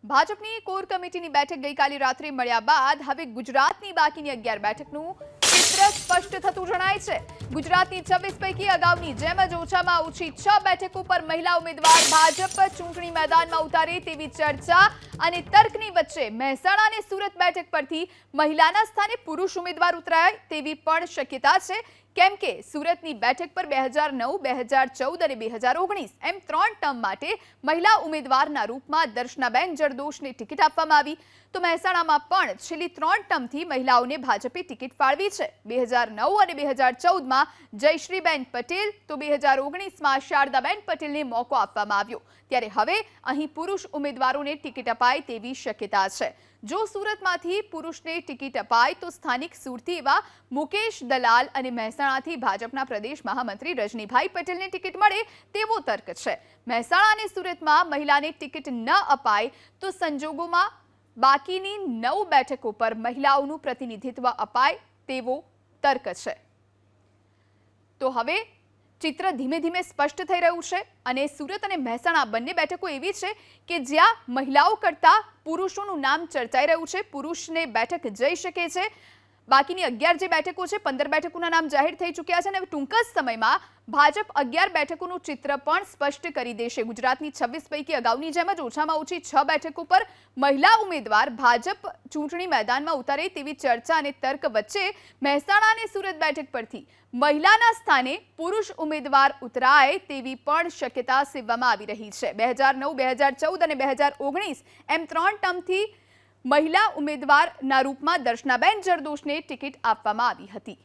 ભાજપની કોર કમિટીની બેઠક ગઈકાલે રાત્રે મળ્યા બાદ હવે ગુજરાતની બાકીની 11 બેઠકનું ચિત્ર સ્પષ્ટ થતું જણાય છે। ગુજરાતની 26 પૈકી અગાઉની જેમ જ ઓછામાં ઓછી 6 બેઠકો પર મહિલા ઉમેદવાર ભાજપ ચૂંટણી મેદાનમાં ઉતારે તેવી ચર્ચા અને તર્કની વચ્ચે મહેસાણા અને સુરત બેઠક પરથી મહિલાના સ્થાને પુરુષ ઉમેદવાર ઉતરાય તેવી પણ શક્યતા છે। કેમ કે સુરતની બેઠક પર 2009, 2014 અને 2019 એમ 3 ટર્મ માટે મહિલા ઉમેદવારના રૂપમાં દર્શનાબેન જરદોશને ટિકિટ આપવામાં આવી તો મહેસાણામાં પણ છેલ્લી 3 ટર્મથી મહિલાઓને ભાજપે ટિકિટ ફાળવી છે। 2009 અને 2014માં જયશ્રીબેન પટેલ તો 2019માં શારદાબેન પટેલને મોકો આપવામાં આવ્યો ત્યારે હવે અહીં પુરુષ ઉમેદવારોને ટિકિટ અપાય તેવી શક્યતા છે। જો સુરતમાંથી પુરુષને ટિકિટ અપાય તો સ્થાનિક સુરતી એવા મુકેશ દલાલ અને મહેસાણાથી ભાજપના પ્રદેશ મહામંત્રી રજનીભાઈ પટેલને ટિકિટ મળે તેવો તર્ક છે। મહેસાણા અને સુરતમાં મહિલાને ટિકિટ ન અપાય તો સંજોગોમાં બાકીની 9 બેઠકો પર મહિલાઓનું પ્રતિનિધિત્વ અપાય તેવો તર્ક છે। તો હવે ચિત્ર ધીમે ધીમે સ્પષ્ટ થઈ રહ્યું છે અને સુરત અને મહેસાણા બંને બેઠકો એવી છે કે જ્યાં મહિલાઓ કરતા પુરુષોનું નામ ચર્ચાઈ રહ્યું છે। પુરુષને બેઠક જઈ શકે છે। બાકીની 11 જે બેઠકો છે 15 બેઠકોના નામ જાહેર થઈ ચૂક્યા છે અને ટૂંક જ સમયમાં ભાજપ 11 બેઠકોનું ચિત્ર પણ સ્પષ્ટ કરી દેશે। ગુજરાતની 26 પૈકી અગાઉની જેમ જ ઓછામાં ઓછી 6 બેઠકો પર મહિલા ઉમેદવાર ભાજપ ચૂંટણી મેદાનમાં ઉતારે તેવી ચર્ચા અને તર્ક વચ્ચે મહેસાણા અને સુરત બેઠક પરથી મહિલાના સ્થાને પુરુષ ઉમેદવાર ઉતરાય તેવી પણ શક્યતા સેવવામાં આવી રહી છે। 2009, 2014 અને 2019 એમ 3 ટર્મથી મહિલા ઉમેદવારના રૂપમાં દર્શનાબેન જરદોશને ટિકિટ આપવામાં આવી હતી।